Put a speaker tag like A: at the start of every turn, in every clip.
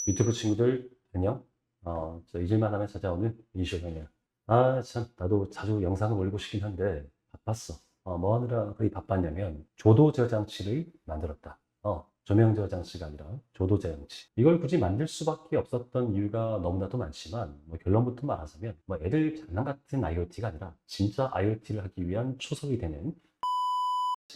A: 유튜브 친구들 안녕. 저 잊을만 하면 찾아오는 이슈형이야. 참 나도 자주 영상을 올리고 싶긴 한데 바빴어. 뭐 하느라 그리 바빴냐면 조도 저장치를 만들었다. 조명 저장치가 아니라 조도 저장치. 이걸 굳이 만들 수밖에 없었던 이유가 너무나도 많지만 뭐 결론부터 말하자면 뭐 애들 장난 같은 IoT가 아니라 진짜 IoT를 하기 위한 초석이 되는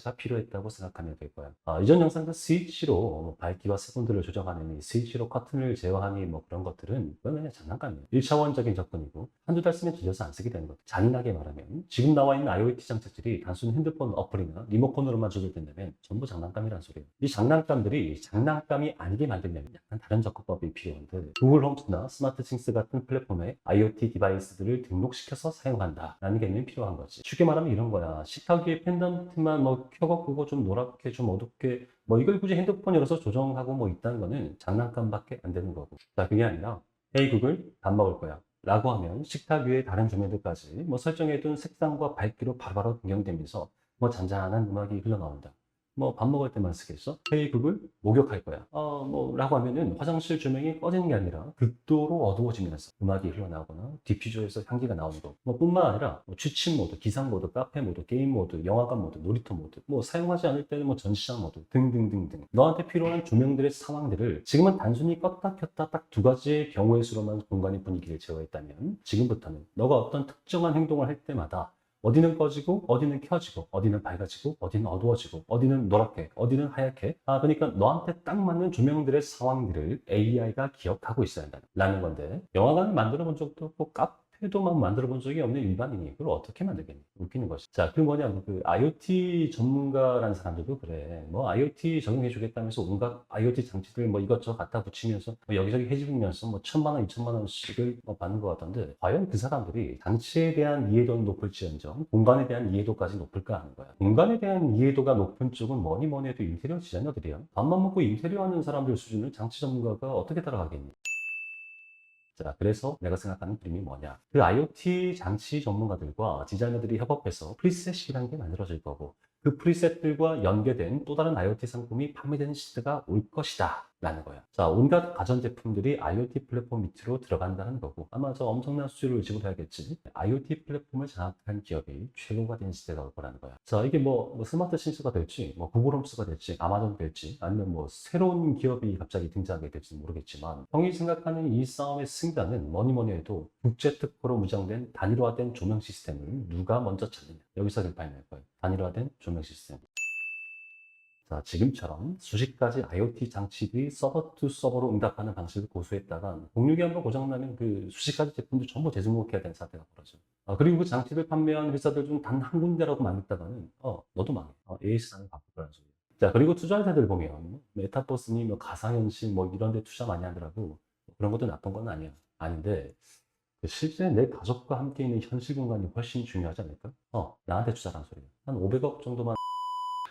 A: 가 필요했다고 생각하면 될 거야. 이전 영상에서 스위치로 뭐 밝기와 색온도를 조정하는 이 스위치로 커튼을 제어하니 뭐 그런 것들은 그건 그냥 장난감이에요. 1차원적인 접근이고 한두 달 쓰면 질려서 안 쓰게 되는 것. 잔인하게 말하면 지금 나와 있는 IoT 장착들이 단순 핸드폰 어플이나 리모컨으로만 조절된다면 전부 장난감이란 소리예요. 이 장난감들이 장난감이 아니게 만들려면 약간 다른 접근법이 필요한데 구글 홈스나 스마트싱스 같은 플랫폼에 IoT 디바이스들을 등록시켜서 사용한다라는 개념이 필요한 거지. 쉽게 말하면 이런 거야. 식탁 위에 펜던트만 뭐 켜고 끄고 좀 노랗게 좀 어둡게 뭐 이걸 굳이 핸드폰 열어서 조정하고 뭐 있다는 거는 장난감밖에 안 되는 거고. 자, 그게 아니라 헤이 구글 밥 먹을 거야 라고 하면 식탁 위에 다른 조명들까지 뭐 설정해둔 색상과 밝기로 바로바로 변경되면서 뭐 잔잔한 음악이 흘러나온다. 뭐 밥 먹을 때만 쓰겠어? 헤이 구글 목욕할 거야. 뭐 라고 하면은 화장실 조명이 꺼지는 게 아니라 극도로 어두워지면서 음악이 흘러나오거나 디퓨저에서 향기가 나오는 거. 뭐 뿐만 아니라 뭐 취침 모드, 기상 모드, 카페 모드, 게임 모드, 영화관 모드, 놀이터 모드, 뭐 사용하지 않을 때는 뭐 전시장 모드 등등등등. 너한테 필요한 조명들의 상황들을 지금은 단순히 껐다 켰다 딱 두 가지의 경우의 수로만 공간의 분위기를 제어했다면 지금부터는 너가 어떤 특정한 행동을 할 때마다 어디는 꺼지고, 어디는 켜지고, 어디는 밝아지고, 어디는 어두워지고, 어디는 노랗게, 어디는 하얗게. 그러니까 너한테 딱 맞는 조명들의 상황들을 AI가 기억하고 있어야 한다는 건데, 영화관을 만들어 본 적도 없고, 카페도 막 만들어 본 적이 없는 일반인이 그걸 어떻게 만들겠니? 웃기는 것이. 자, 그 뭐냐, 그 IoT 전문가라는 사람들도 그래. 뭐 IoT 적용해 주겠다면서 온갖 IoT 장치들 뭐 이것저것 갖다 붙이면서 뭐 여기저기 해주면서 뭐 1,000만 원, 2,000만 원씩을 뭐 받는 것 같던데, 과연 그 사람들이 장치에 대한 이해도는 높을지언정 공간에 대한 이해도까지 높을까 하는 거야. 공간에 대한 이해도가 높은 쪽은 뭐니 뭐니 해도 인테리어 디자이너들이야. 밥만 먹고 인테리어 하는 사람들 수준을 장치 전문가가 어떻게 따라가겠니? 자, 그래서 내가 생각하는 그림이 뭐냐. 그 IoT 장치 전문가들과 디자이너들이 협업해서 프리셋이라는 게 만들어질 거고, 그 프리셋들과 연계된 또 다른 IoT 상품이 판매되는 시대가 올 것이다. 라는 거야. 자, 온갖 가전제품들이 IoT 플랫폼 밑으로 들어간다는 거고, 아마 저 엄청난 수주를 지불해야겠지. IoT 플랫폼을 장악한 기업이 최고가 된 시대가 올 거라는 거야. 자, 이게 뭐 스마트 싱스가 될지, 뭐 구글 홈스가 될지, 아마존 될지, 아니면 뭐 새로운 기업이 갑자기 등장하게 될지 모르겠지만, 형이 생각하는 이 싸움의 승자는 뭐니 뭐니 해도 국제 특허로 무장된 단일화된 조명 시스템을 누가 먼저 찾느냐. 여기서 결판이 날 거예요. 단일화된 조명 시스템. 자, 지금처럼 수십 가지 IoT 장치들이 서버 투 서버로 응답하는 방식을 고수했다가 공유기 한번 고장나면 그 수십 가지 제품들 전부 재등록해야 되는 사태가 벌어져요. 그리고 그 장치를 판매한 회사들 중 단 한 군데라고 만들다가는 너도 망해. AS상을 바꿀 거라는 소리예요. 자, 그리고 투자자들 보면 메타버스니 뭐 가상현실 뭐 이런 데 투자 많이 하더라고. 그런 것도 나쁜 건 아니야. 아닌데 실제 내 가족과 함께 있는 현실 공간이 훨씬 중요하지 않을까? 나한테 투자라는 소리야. 한 500억 정도만.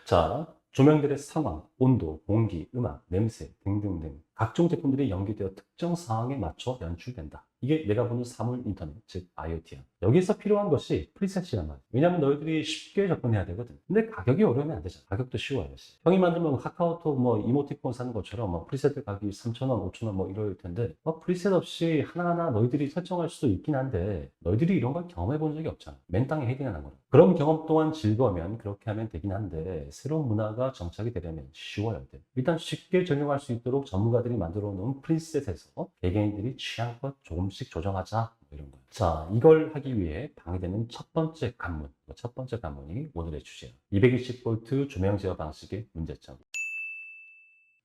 A: 자, 조명들의 상황, 온도, 공기, 음악, 냄새 등등등 각종 제품들이 연계되어 특정 상황에 맞춰 연출된다. 이게 내가 보는 사물 인터넷, 즉 IoT야. 여기서 필요한 것이 프리셋이란 말이야. 왜냐면 너희들이 쉽게 접근해야 되거든. 근데 가격이 어려우면 안 되잖아. 가격도 쉬워야지. 형이 만들면 뭐 카카오톡 뭐 이모티콘 사는 것처럼 뭐 프리셋 가격이 3,000원, 5,000원 뭐 이럴 텐데 프리셋 없이 하나하나 너희들이 설정할 수도 있긴 한데 너희들이 이런 걸 경험해 본 적이 없잖아. 맨 땅에 헤딩하는 거라. 그런 경험 또한 즐거우면 그렇게 하면 되긴 한데 새로운 문화가 정착이 되려면 쉬워야 돼. 일단 쉽게 적용할 수 있도록 전문가들이 만들어 놓은 프리셋에서 개개인들이 취향껏 조금씩 조정하자 뭐 이런 거야. 자, 이걸 하기 위해 방해되는 첫 번째 관문, 첫 번째 관문이 오늘의 주제야. 220V 조명 제어 방식의 문제점.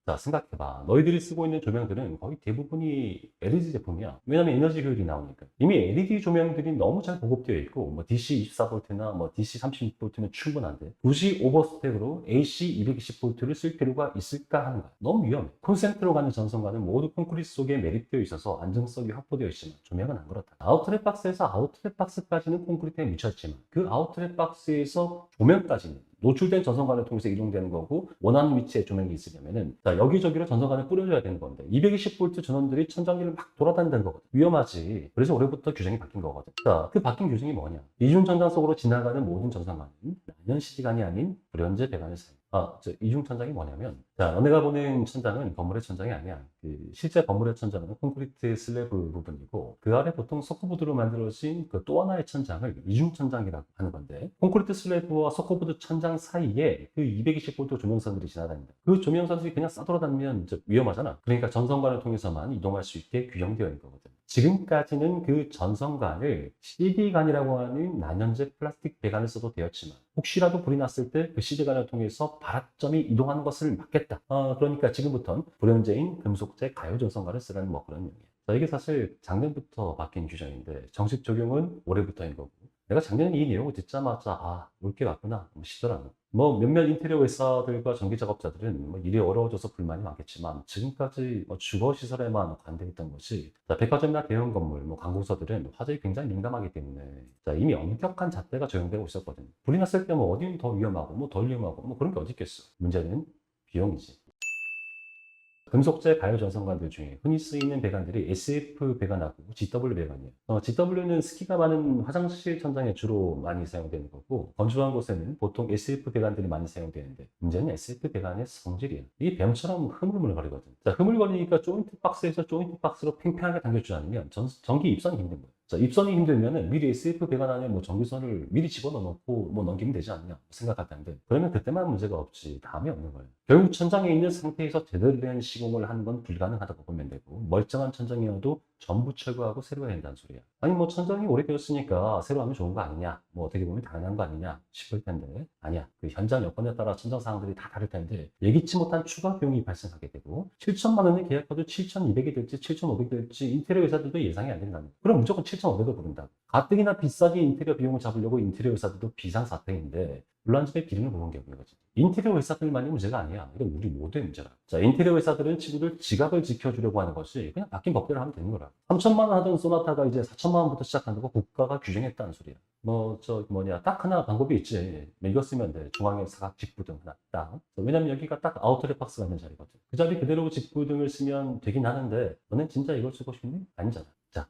A: 자, 생각해봐. 너희들이 쓰고 있는 조명들은 거의 대부분이 LED 제품이야. 왜냐면 에너지 효율이 나오니까. 이미 LED 조명들이 너무 잘 보급되어 있고, 뭐 DC 24V나 뭐 DC 36V면 충분한데, 굳이 오버스펙으로 AC 220V를 쓸 필요가 있을까 하는 거야. 너무 위험해. 콘센트로 가는 전선과는 모두 콘크리트 속에 매립되어 있어서 안정성이 확보되어 있지만, 조명은 안 그렇다. 아웃렛 박스에서 아웃렛 박스까지는 콘크리트에 묻혔지만, 그 아웃렛 박스에서 조명까지는 노출된 전선관을 통해서 이동되는 거고 원하는 위치에 조명이 있으려면은 자, 여기저기로 전선관을 뿌려줘야 되는 건데 220V 전원들이 천장위를 막 돌아다니는 거거든. 위험하지. 그래서 올해부터 규정이 바뀐 거거든. 자, 그 바뀐 규정이 뭐냐? 이중 전장 속으로 지나가는 모든 전선관은 난연 시간이 아닌 불연제 배관을 사용. 이중 천장이 뭐냐면, 자, 너네가 보는 천장은 건물의 천장이 아니야. 실제 건물의 천장은 콘크리트 슬래브 부분이고, 그 아래 보통 서커보드로 만들어진 그 또 하나의 천장을 이중 천장이라고 하는 건데, 콘크리트 슬래브와 서커보드 천장 사이에 그 220V 조명선들이 지나다닌다. 그 조명선들이 그냥 싸돌아다니면 위험하잖아. 그러니까 전선관을 통해서만 이동할 수 있게 규정되어 있는 거거든. 지금까지는 그 전선관을 CD관이라고 하는 난연제 플라스틱 배관을 써도 되었지만, 혹시라도 불이 났을 때 그 CD관을 통해서 발화점이 이동하는 것을 막겠다. 그러니까 지금부터는 불연제인 금속재 가요 전선관을 쓰라는 뭐 그런 의미예요. 자, 이게 사실 작년부터 바뀐 규정인데 정식 적용은 올해부터인 거고, 내가 작년에 이 내용을 듣자마자 올 게 같구나 싶더라고. 뭐 몇몇 인테리어 회사들과 전기 작업자들은 뭐 일이 어려워져서 불만이 많겠지만, 지금까지 주거 시설에만 관대했던 것이, 자, 백화점이나 대형 건물, 뭐 관공서들은 화재에 굉장히 민감하기 때문에, 자, 이미 엄격한 잣대가 적용되고 있었거든. 불이 났을 때 뭐 어디는 더 위험하고 뭐 덜 위험하고 뭐 그런 게 어디 있겠어. 문제는 비용이지. 금속재 가요 전선관들 중에 흔히 쓰이는 배관들이 SF 배관하고 GW 배관이에요. GW는 습기가 많은 화장실 천장에 주로 많이 사용되는 거고, 건조한 곳에는 보통 SF 배관들이 많이 사용되는데, 문제는 SF 배관의 성질이에요. 이게 뱀처럼 흐물흐물거리거든. 자, 흐물거리니까 조인트 박스에서 조인트 박스로 팽팽하게 당겨주지 않으면 전기 입선이 힘든 거예요. 자, 입선이 힘들면은 미리 SF 배관 안에 뭐 전기선을 미리 집어넣어 놓고 뭐 넘기면 되지 않냐 생각할 텐데, 그러면 그때만 문제가 없지 다음에 없는 거예요. 결국 천장에 있는 상태에서 제대로 된 시공을 하는 건 불가능하다고 보면 되고, 멀쩡한 천장이어도 전부 철거하고 새로 해야 된다는 소리야. 아니 뭐 천장이 오래되었으니까 새로 하면 좋은 거 아니냐, 뭐 어떻게 보면 당연한 거 아니냐 싶을 텐데, 아니야. 그 현장 여건에 따라 천장 사항들이 다 다를 텐데, 예기치 못한 추가 비용이 발생하게 되고, 7천만 원에 계약해도 7,200이 될지 7,500이 될지 인테리어 회사들도 예상이 안 된다는 거야. 그럼 무조건 7,500을 부른다. 가뜩이나 비싸게 인테리어 비용을 잡으려고 인테리어 회사들도 비상사태인데, 불난집에 비린을 부은 격인 거지. 인테리어 회사들만이 문제가 아니야. 이건 우리 모두의 문제라. 자, 인테리어 회사들은 친구들 지갑을 지켜주려고 하는 것이 그냥 바뀐 법대로 하면 되는 거라. 3천만 원 하던 소나타가 이제 4천만 원부터 시작한다고 국가가 규정했다는 소리야. 딱 하나 방법이 있지. 이거 쓰면 돼. 중앙에 사각 직부등 하나 딱. 왜냐면 여기가 딱 아우트렛 박스가 있는 자리거든. 그 자리 그대로 직부등을 쓰면 되긴 하는데, 너는 진짜 이걸 쓰고 싶니? 아니잖아. 자,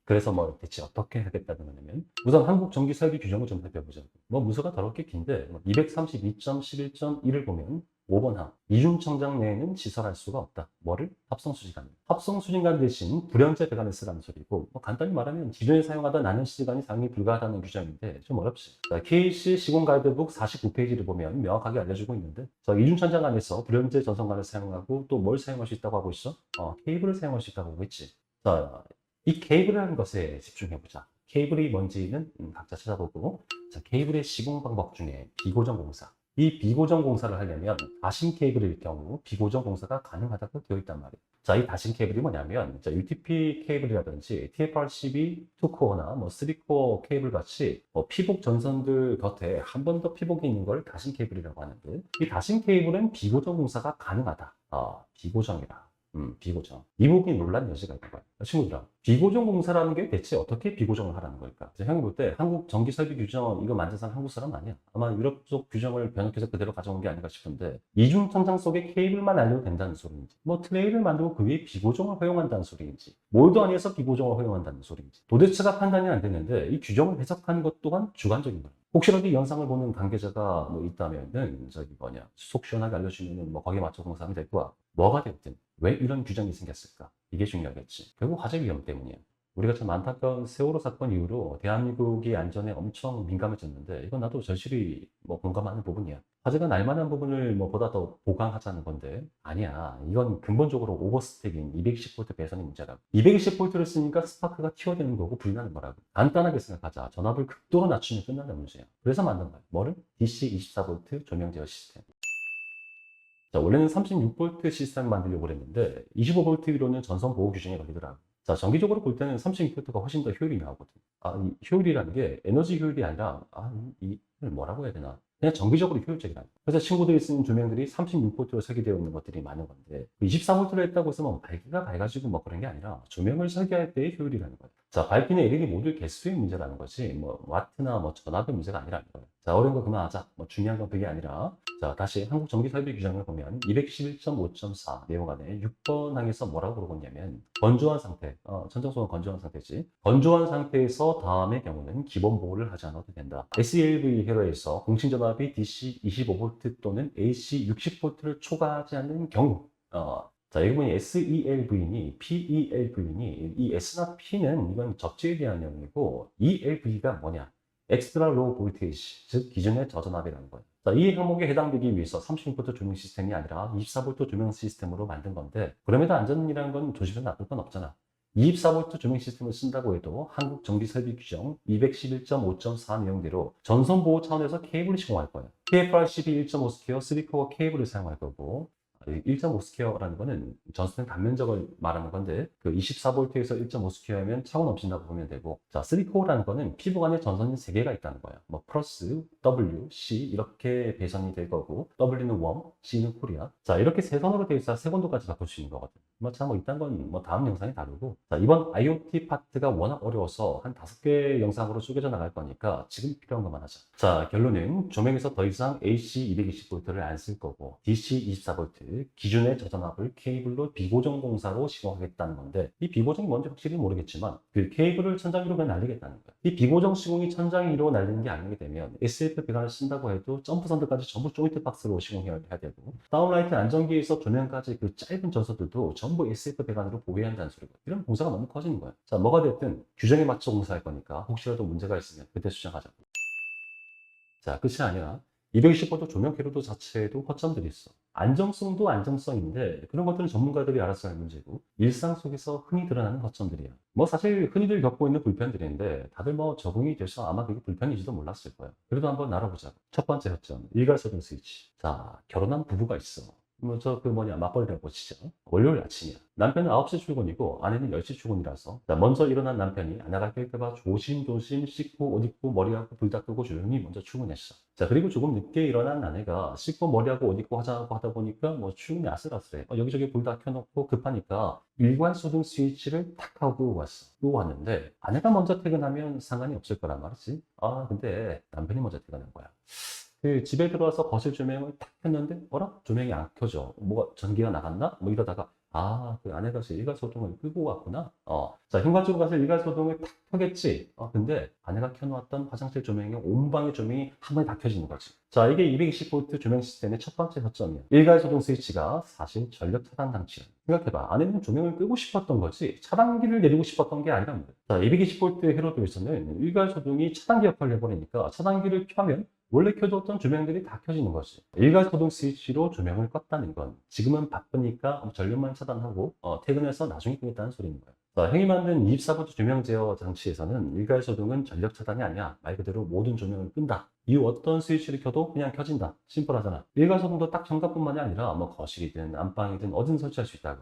A: 그래서 뭐 대체 어떻게 하겠다는 거냐면, 우선 한국 전기 설비 규정을 좀 살펴보자고. 뭐 문서가 더럽게 긴데, 232.11.1을 보면 5번 항, 이중청장 내에는 시설할 수가 없다. 뭐를? 합성수지관. 합성수지관 대신 불연제 배관을 쓰라는 소리고, 뭐 간단히 말하면 기존에 사용하던 난연수지관이 사용이 불가하다는 규정인데 좀 어렵지. 자, KC 시공 가이드북 49페이지를 보면 명확하게 알려주고 있는데, 이중천장 안에서 불연제 전선관을 사용하고 또 뭘 사용할 수 있다고 하고 있어? 케이블을 사용할 수 있다고 하고 있지. 자, 이 케이블이라는 것에 집중해보자. 케이블이 뭔지는 각자 찾아보고, 자, 케이블의 시공 방법 중에 비고정 공사. 이 비고정 공사를 하려면 다심 케이블일 경우 비고정 공사가 가능하다고 되어 있단 말이에요. 자, 이 다심 케이블이 뭐냐면, 자, UTP 케이블이라든지 TFRCB 2코어나 뭐 3코어 케이블 같이 피복 전선들 곁에 한 번 더 피복이 있는 걸 다심 케이블이라고 하는데, 이 다심 케이블은 비고정 공사가 가능하다. 비고정이라. 비고정. 이 부분이 논란 여지가 있는 거야. 친구들아, 비고정 공사라는 게 대체 어떻게 비고정을 하라는 걸까? 형이 볼 때 한국 전기 설비 규정 이거 만든 사람 한국 사람 아니야. 아마 유럽 쪽 규정을 변형해서 그대로 가져온 게 아닌가 싶은데, 이중 천장 속에 케이블만 알려도 된다는 소리인지, 뭐 트레이를 만들고 그 위에 비고정을 허용한다는 소리인지, 몰드 안에서 비고정을 허용한다는 소리인지 도대체가 판단이 안 되는데, 이 규정을 해석하는 것 또한 주관적인 거야. 혹시라도 이 영상을 보는 관계자가 뭐 있다면은 속 시원하게 알려주면은 뭐 거기에 맞춰 공사하면 될 거야. 뭐가 됐든 왜 이런 규정이 생겼을까? 이게 중요하겠지. 결국 화재 위험 때문이야. 우리가 참 안타까운 세월호 사건 이후로 대한민국이 안전에 엄청 민감해졌는데, 이건 나도 절실히 뭐 공감하는 부분이야. 화재가 날 만한 부분을 뭐 보다 더 보강하자는 건데, 아니야. 이건 근본적으로 오버스택인 220V 배선의 문제라고. 220V를 쓰니까 스파크가 튀어되는 거고 불이 나는 거라고. 간단하게 생각하자. 전압을 극도로 낮추면 끝나는 문제야. 그래서 만든 거야. 뭐를? DC 24V 조명 제어 시스템. 자, 원래는 36V 시스템을 만들려고 그랬는데 25V 위로는 전선 보호 규정에 걸리더라고. 자, 정기적으로 볼 때는 36V가 훨씬 더 효율이 나오거든. 이 효율이라는 게 에너지 효율이 아니라, 이걸 뭐라고 해야 되나? 그냥 정기적으로 효율적이라. 그래서 친구들이 쓰는 조명들이 36V로 설계되어 있는 것들이 많은 건데, 24V로 했다고 해서 뭐 밝기가 밝아지고 뭐 그런 게 아니라 조명을 설계할 때의 효율이라는 거예요. 자, 밝기나 이력이 모두 개수의 문제라는 거지, 뭐, 와트나 뭐, 전압의 문제가 아니라는 거야. 자, 어려운 거 그만하자. 뭐, 중요한 건 그게 아니라, 자, 다시 한국전기설비 규정을 보면 211.5.4 내용 안에 6번 항에서 뭐라고 그러고 있냐면, 건조한 상태, 천정소는 건조한 상태지. 건조한 상태에서 다음의 경우는 기본 보호를 하지 않아도 된다. SELV 회로에서 공신전압이 DC 25V 또는 AC 60V를 초과하지 않는 경우, 자, 여기 보니 SELV니 PELV니 이 S나 P는 이건 적재에 대한 내용이고 ELV가 뭐냐? Extra Low Voltage, 즉 기준의 저전압이라는 거예요. 자, 이 항목에 해당되기 위해서 36V 조명 시스템이 아니라 24V 조명 시스템으로 만든 건데 그럼에도 안전이라는 건 조심해서 나쁠 건 없잖아. 24V 조명 시스템을 쓴다고 해도 한국전기설비 규정 211.5.4 내용대로 전선 보호 차원에서 케이블을 시공할 거예요. KFR12 1.5 스퀘어 3코어 케이블을 사용할 거고 1.5 스퀘어라는 거는 전선의 단면적을 말하는 건데 그 24V에서 1.5 스퀘어면 차고 넘친다고 보면 되고 자, 3코어라는 거는 피부 안에 전선이 3개가 있다는 거예요. 뭐 플러스, W, C 이렇게 배선이 될 거고 W는 웜, C는 코리아. 자, 이렇게 세 선으로 되어 있어 세 건도까지 바꿀 수 있는 거거든. 뭐 이딴 건 뭐 다음 영상에 다루고 자, 이번 IoT 파트가 워낙 어려워서 한 5개 영상으로 쪼개져 나갈 거니까 지금 필요한 것만 하자. 자, 결론은 조명에서 더 이상 AC 220V를 안 쓸 거고 DC 24V 기준의 저전압을 케이블로 비고정 공사로 시공하겠다는 건데 이 비고정이 뭔지 확실히 모르겠지만 그 케이블을 천장 위로 그냥 날리겠다는 거야. 이 비고정 시공이 천장 위로 날리는 게 아니게 되면 SF 배관을 쓴다고 해도 점프선들까지 전부 조인트 박스로 시공해야 되고 다운라이트 안전기에서 조명까지 그 짧은 전선들도 전부 SF 배관으로 보호해야 한다는 소리고 이런 공사가 너무 커지는 거야. 자, 뭐가 됐든 규정에 맞춰 공사할 거니까 혹시라도 문제가 있으면 그때 수정하자고. 자, 끝이 아니라 220V 조명 캐로도 자체에도 허점들이 있어. 안정성도 안정성인데 그런 것들은 전문가들이 알아서 할 문제고 일상 속에서 흔히 드러나는 허점들이야. 뭐 사실 흔히들 겪고 있는 불편들인데 다들 뭐 적응이 돼서 아마 그게 불편인지도 몰랐을 거야. 그래도 한번 알아보자고. 첫 번째 허점, 일괄소등 스위치. 자, 결혼한 부부가 있어. 맞벌이라고 치죠. 월요일 아침이야. 남편은 9시 출근이고 아내는 10시 출근이라서 자, 먼저 일어난 남편이 아내가 깰까봐 조심조심 씻고 옷 입고 머리하고 불 다 끄고 조용히 먼저 출근했어. 자, 그리고 조금 늦게 일어난 아내가 씻고 머리하고 옷 입고 화장하고 하다 보니까 뭐 출근이 아슬아슬해. 여기저기 불 다 켜놓고 급하니까 일괄소등 스위치를 탁 하고 왔어. 또 왔는데 아내가 먼저 퇴근하면 상관이 없을 거란 말이지. 근데 남편이 먼저 퇴근한 거야. 그 집에 들어와서 거실 조명을 탁 켰는데 어라? 조명이 안 켜져. 뭐가 전기가 나갔나? 뭐 이러다가 그 안에 가서 일괄소등을 끄고 왔구나. 자, 현관쪽으로 가서 일괄소등을 탁 켜겠지. 근데 아내가 켜놓았던 화장실 조명이 온 방의 조명이 한 번에 다 켜지는 거지. 자, 이게 220V 조명 시스템의 첫 번째 허점이야. 일괄소등 스위치가 사실 전력 차단 장치야. 생각해봐. 아내는 조명을 끄고 싶었던 거지 차단기를 내리고 싶었던 게 아니란 말이야. 자, 220V 회로도에서는 일괄소등이 차단기 역할을 해버리니까 차단기를 켜면 원래 켜뒀던 조명들이 다 켜지는 거지. 일괄소등 스위치로 조명을 껐다는 건 지금은 바쁘니까 전력만 차단하고 퇴근해서 나중에 끄겠다는 소리인 거야. 자, 행이 만든 24V 조명 제어 장치에서는 일괄소등은 전력 차단이 아니야. 말 그대로 모든 조명을 끈다. 이후 어떤 스위치를 켜도 그냥 켜진다. 심플하잖아. 일괄소등도 딱 현관뿐만이 아니라 뭐 거실이든 안방이든 어딘 설치할 수 있다고.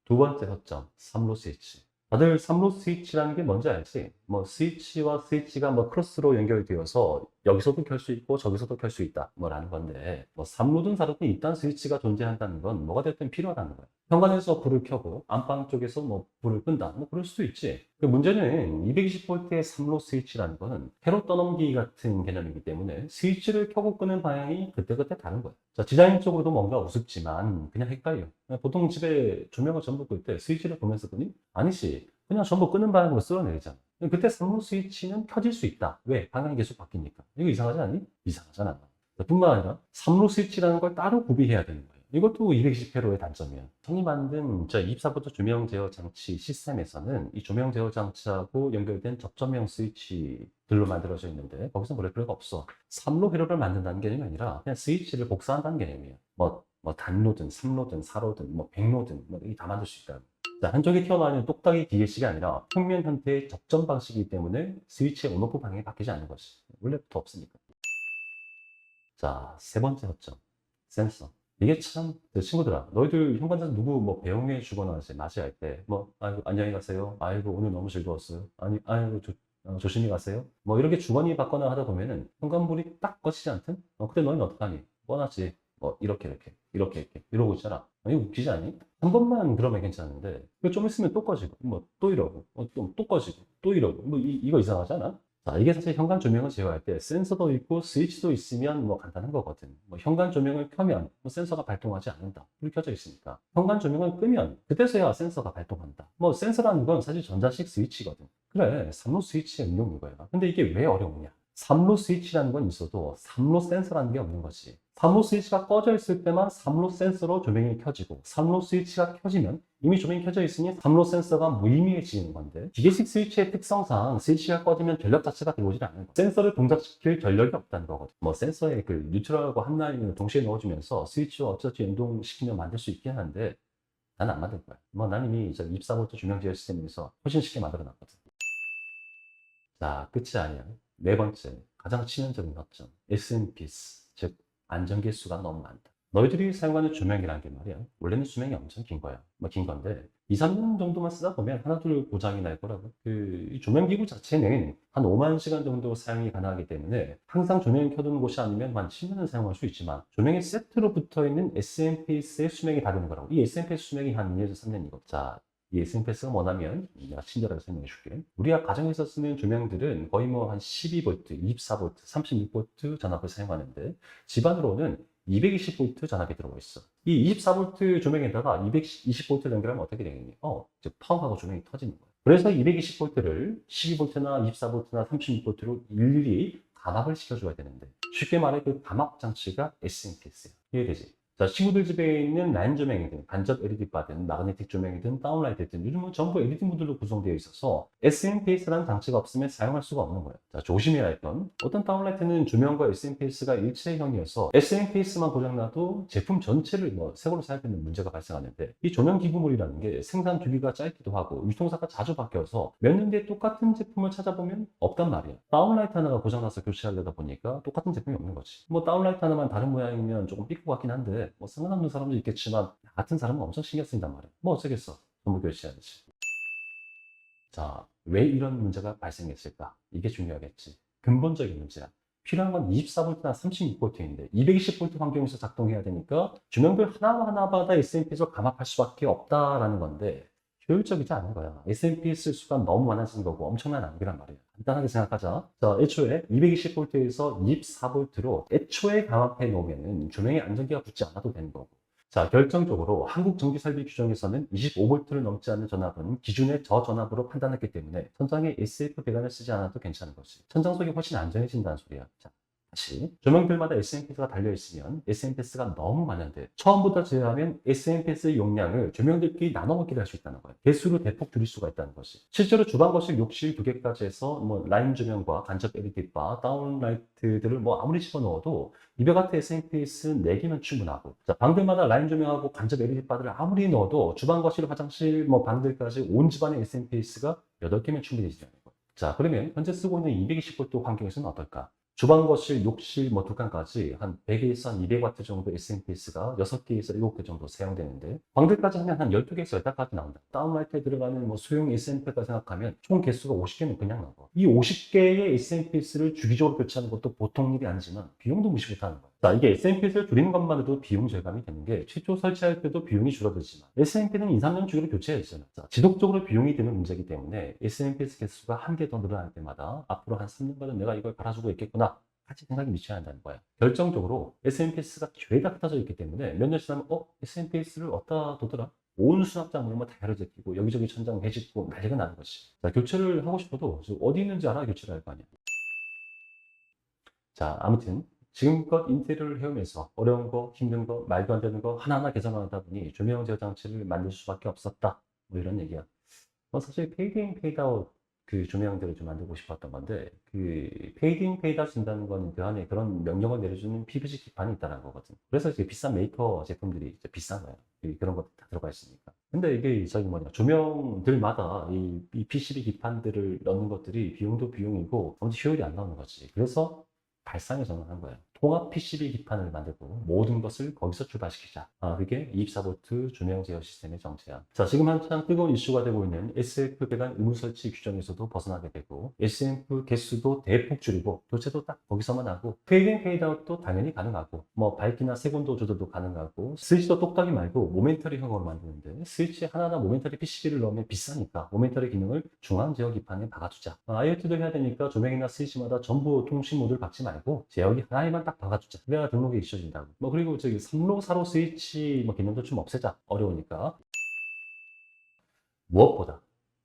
A: 두 번째 허점, 3로 스위치. 다들 3로 스위치라는 게 뭔지 알지? 뭐 스위치와 스위치가 뭐 크로스로 연결되어서 여기서도 켤 수 있고 저기서도 켤 수 있다 뭐라는 건데 뭐 3루든 4루든 이딴 스위치가 존재한다는 건 뭐가 됐든 필요하다는 거야. 현관에서 불을 켜고 안방 쪽에서 뭐 불을 끈다 뭐 그럴 수도 있지. 그 문제는 220V의 3로 스위치라는 거는 회로 떠넘기 같은 개념이기 때문에 스위치를 켜고 끄는 방향이 그때그때 다른 거야. 자, 디자인적으로도 뭔가 우습지만 그냥 헷갈려. 보통 집에 조명을 전부 끌 때 스위치를 보면서 끄니? 아니지. 그냥 전부 끄는 방향으로 쓸어내리잖아. 그때 3루 스위치는 켜질 수 있다. 왜? 방향이 계속 바뀌니까. 이거 이상하지 않니? 이상하잖아. 뿐만 아니라 3루 스위치라는 걸 따로 구비해야 되는 거예요. 이것도 220회로의 단점이야. 형이 만든 24V 조명 제어 장치 시스템에서는 이 조명 제어 장치하고 연결된 접점형 스위치들로 만들어져 있는데 거기서 뭐랄 필요가 없어. 3로 회로를 만든다는 개념이 아니라 그냥 스위치를 복사한다는 개념이에요. 뭐 단로든 3로든 4로든 뭐 100로든 뭐 이 다 만들 수 있다. 자, 한쪽에 튀어나오는 똑딱이 기계식이 아니라 평면 형태의 접점 방식이기 때문에 스위치의 온오프 방향이 바뀌지 않는 것이 원래부터 없으니까. 자, 세 번째 허점, 센서. 이게 참, 친구들아, 너희들 현관에서 누구 뭐 배웅해 주거나 맞이할 때, 아이고, 안녕히 가세요. 아이고, 오늘 너무 즐거웠어요. 아니, 아이고, 조심히 가세요. 뭐 이렇게 주거니 받거나 하다 보면은 현관문이 딱 꺼지지 않든? 그때 너희는 어떡하니? 뻔하지. 이렇게 이러고 있잖아. 이거 웃기지 않니? 한 번만 그러면 괜찮은데, 이거 좀 있으면 또 꺼지고, 뭐, 또 이러고, 또 꺼지고, 또 이러고, 뭐, 이거 이상하지 않아? 자, 이게 사실 현관 조명을 제어할 때 센서도 있고 스위치도 있으면 뭐 간단한 거거든. 뭐 현관 조명을 켜면 뭐 센서가 발동하지 않는다. 불이 켜져 있으니까. 현관 조명을 끄면 그때서야 센서가 발동한다. 뭐 센서라는 건 사실 전자식 스위치거든. 그래, 3로 스위치의 응용 이거야. 근데 이게 왜 어려우냐? 3로 스위치라는 건 있어도 3로 센서라는 게 없는 거지. 3로 스위치가 꺼져 있을 때만 3로 센서로 조명이 켜지고 3로 스위치가 켜지면 이미 조명이 켜져 있으니 3로 센서가 무의미해지는 건데 기계식 스위치의 특성상 스위치가 꺼지면 전력 자체가 들어오질 않는 거야. 센서를 동작시킬 전력이 없다는 거거든. 뭐 센서에 그 뉴트럴하고 한라인을 동시에 넣어주면서 스위치와 어쩌지 연동시키면 만들 수 있긴 한데 난 안 만들 거야. 뭐 난 이미 24V 조명 제어 시스템에서 훨씬 쉽게 만들어 놨거든. 자, 끝이 아니야. 네 번째, 가장 치명적인 허점. SNPS, 즉 안전기 수가 너무 많다. 너희들이 사용하는 조명이라는 게 말이야. 원래는 수명이 엄청 긴 거야. 뭐 긴 건데 2, 3년 정도만 쓰다 보면 하나둘 고장이 날 거라고. 이 조명기구 자체는 한 5만 시간 정도 사용이 가능하기 때문에 항상 조명을 켜두는 곳이 아니면 한 10년은 사용할 수 있지만 조명의 세트로 붙어 있는 SNPS의 수명이 다르는 거라고. 이 SNPS 수명이 한 2에서 3년이고. 자, 이 SNPS가 뭐냐면 내가 친절하게 설명해 줄게. 우리가 가정에서 쓰는 조명들은 거의 뭐 한 12V, 24V, 36V 전압을 사용하는데 집안으로는 220V 전압이 들어가 있어. 이 24V 조명에다가 220V 연결하면 어떻게 되겠니? 즉 펑하고 조명이 터지는 거야. 그래서 220V를 12V나 24V나 36V로 일일이 감압을 시켜줘야 되는데 쉽게 말해 그 감압 장치가 SNPS야. 이해되지? 자, 친구들 집에 있는 라인 조명이든 간접 LED바든 마그네틱 조명이든 다운라이트든 요즘은 전부 LED 모듈로 구성되어 있어서 SNPS라는 장치가 없으면 사용할 수가 없는 거예요. 자, 조심해야 할 건 어떤 다운라이트는 조명과 SNPS가 일체형이어서 SNPS만 고장나도 제품 전체를 뭐 새걸로 사야 되는 문제가 발생하는데 이 조명 기구물이라는 게 생산 주기가 짧기도 하고 유통사가 자주 바뀌어서 몇 년 뒤에 똑같은 제품을 찾아보면 없단 말이야. 다운라이트 하나가 고장나서 교체하려다 보니까 똑같은 제품이 없는 거지. 뭐 다운라이트 하나만 다른 모양이면 조금 삐꾸 같긴 한데 뭐 상관없는 사람도 있겠지만 나 같은 사람은 엄청 신경 쓰인단 말이야. 뭐 어쩌겠어. 전부 교체해야지. 자, 왜 이런 문제가 발생했을까? 이게 중요하겠지. 근본적인 문제야. 필요한 건 24V나 36V인데 220V 환경에서 작동해야 되니까 조명들 하나하나마다 SNPS를 감압할 수밖에 없다라는 건데 효율적이지 않은 거야. SNPS 수가 너무 많아지는 거고 엄청난 낭비란 말이야. 간단하게 생각하자. 자, 애초에 220V에서 24V로 애초에 감압해 놓으면 조명에 안전기가 붙지 않아도 되는 거고 자, 결정적으로 한국 전기설비 규정에서는 25V를 넘지 않는 전압은 기준의 저전압으로 판단했기 때문에 천장에 SF 배관을 쓰지 않아도 괜찮은 거지. 천장 속이 훨씬 안전해진다는 소리야. 자, 다시 조명들마다 SNPS가 달려있으면 SNPS가 너무 많은데 처음부터 제어하면 SNPS의 용량을 조명들끼리 나눠 먹기를 할 수 있다는 거예요. 개수를 대폭 줄일 수가 있다는 것이. 실제로 주방, 거실, 욕실 두 개까지 해서 뭐 라인 조명과 간접 LED바, 다운라이트들을 뭐 아무리 집어넣어도 이베가트 SNPS 4개면 충분하고 자, 방들마다 라인 조명하고 간접 LED바들을 아무리 넣어도 주방, 거실, 화장실, 뭐 방들까지 온 집안의 SNPS가 8개면 충분해지는 거예요. 자, 그러면 현재 쓰고 있는 220V 환경에서는 어떨까? 주방, 거실, 욕실, 뭐 두 칸까지 한 100에서 한 200W 정도 SNPS가 6개에서 7개 정도 사용되는데 방들까지 하면 한 12개에서 15가지 나온다. 다운라이트에 들어가는 뭐 소형 SNPS가 생각하면 총 개수가 50개면 그냥 나와. 이 50개의 SNPS를 주기적으로 교체하는 것도 보통 일이 아니지만 비용도 무시 못하는 거야. 자, 이게 SNPS를 줄이는 것만으로도 비용 절감이 되는 게 최초 설치할 때도 비용이 줄어들지만 SNPS는 2, 3년 주기로 교체해야 되잖아. 자, 지속적으로 비용이 드는 문제이기 때문에 SNPS 개수가 한 개 더 늘어날 때마다 앞으로 한 3년간은 내가 이걸 갈아주고 있겠구나. 같이 생각이 미쳐야 한다는 거야. 결정적으로 SNPS가 죄다 흩어져 있기 때문에 몇 년 지나면 SNPS를 어디다 두더라? 온 수납장 문만 다 열어제끼고 여기저기 천장 해짓고 난리가 나는 거지. 자, 교체를 하고 싶어도 어디 있는지 알아야 교체를 할 거 아니야. 자, 아무튼 지금껏 인테리어를 해오면서 어려운 거, 힘든 거, 말도 안 되는 거 하나하나 개선하다 보니 조명 제어 장치를 만들 수밖에 없었다. 뭐 이런 얘기야. 사실 페이드 인 페이드 아웃 그 조명들을 좀 만들고 싶었던 건데 그 페이드 인 페이드 아웃 준다는 건 그 안에 그런 명령을 내려주는 PVC 기판이 있다는 거거든. 그래서 이제 비싼 메이커 제품들이 이제 비싼 거야. 그런 것도 다 들어가 있으니까. 근데 이게 저기 뭐냐 조명들마다 이 PCB 기판들을 넣는 것들이 비용도 비용이고 아무튼 효율이 안 나오는 거지. 그래서 발상의 전환한 거야. 통합 PCB 기판을 만들고 모든 것을 거기서 출발시키자. 그게 24V 조명 제어 시스템의 정체야. 자, 지금 한참 뜨거운 이슈가 되고 있는 SF 배관 의무 설치 규정에서도 벗어나게 되고 SMP 개수도 대폭 줄이고 교체도 딱 거기서만 하고 페이드인 페이드아웃도 당연히 가능하고 뭐 밝기나 색온도 조절도 가능하고 스위치도 똑딱이 말고 모멘터리형으로 만드는데 스위치 하나하나 모멘터리 PCB를 넣으면 비싸니까 모멘터리 기능을 중앙 제어 기판에 박아주자. IoT도 해야 되니까 조명이나 스위치마다 전부 통신 모드를 박지 말고 제어기 하나에만 딱 박아주자. 그래야 등록이 있어진다고. 뭐 그리고 저기 3로 4로 스위치 뭐 개념도 좀 없애자. 어려우니까. 무엇보다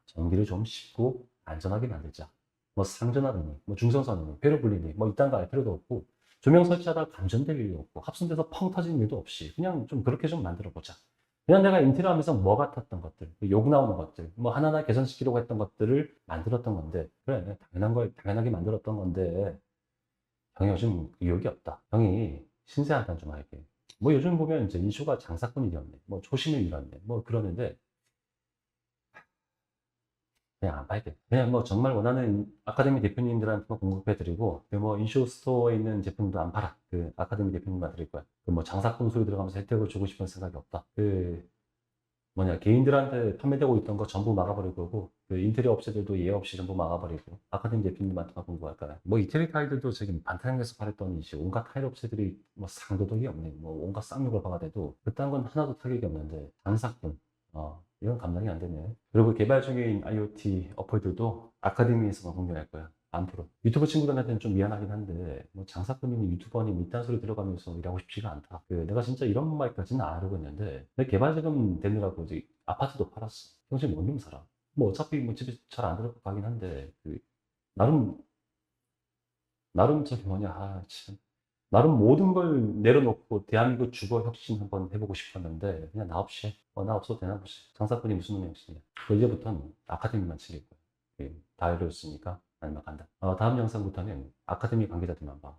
A: 전기를 좀 쉽고 안전하게 만들자. 뭐 상전하느니, 뭐 중성선이니, 회로 불리니, 뭐 이딴 거 알 필요도 없고 조명 설치하다가 감전될 일도 없고 합선돼서 펑 터지는 일도 없이 그냥 좀 그렇게 좀 만들어 보자. 그냥 내가 인테리어 하면서 뭐 같았던 것들, 욕 나오는 것들, 뭐 하나하나 개선시키려고 했던 것들을 만들었던 건데, 그래, 당연한 걸 당연하게 만들었던 건데, 형이 요즘 의욕이 없다. 형이 신세한탄 좀 할게. 뭐 요즘 보면 이제 이슈가 장사꾼이 되었네. 뭐 초심을 잃었네. 뭐 그러는데, 그냥 안 팔게. 그냥 뭐 정말 원하는 아카데미 대표님들한테만 공급해드리고, 그뭐 인쇼 스토어에 있는 제품도 안 팔아. 그 아카데미 대표님만 드릴 거야. 그 뭐 장사꾼 소리 들어가면서 혜택을 주고 싶은 생각이 없다. 그 뭐냐 개인들한테 판매되고 있던 거 전부 막아버릴 거고 그 인테리어 업체들도 예외 없이 전부 막아버리고 아카데미 대표님한테만 공부할 거야. 뭐 이태리 타일들도 지금 반타작에서 팔았던 이제 온갖 타일 업체들이 뭐 상도덕이 없네. 뭐 온갖 쌍욕을 박아대도 그딴 건 하나도 타격이 없는데 장사꾼 이건 감당이 안 되네. 그리고 개발 중인 IoT 어플들도 아카데미에서만 공유할 거야. 앞으로 유튜브 친구들한테는 좀 미안하긴 한데 뭐 장사꾼이니 유튜버니 이딴 소리 들어가면서 일하고 싶지가 않다. 그 내가 진짜 이런 말까지는 안 하려고 했는데 내 개발 자금 되느라고 이제 아파트도 팔았어. 평소에 뭔 놈 살아. 뭐 어차피 뭐 집에 잘 안 들어가긴 한데 그 나름 저기 뭐냐 참 나름 모든 걸 내려놓고 대한민국 주거 혁신 한번 해보고 싶었는데 그냥 나 없이 나 없어도 되나 보지. 장사꾼이 무슨 놈의 혁신이야. 그 이제부터는 아카데미만 챙길 거야. 다 이뤘으니까 아니면 간다. 다음 영상부터는 아카데미 관계자들만 봐.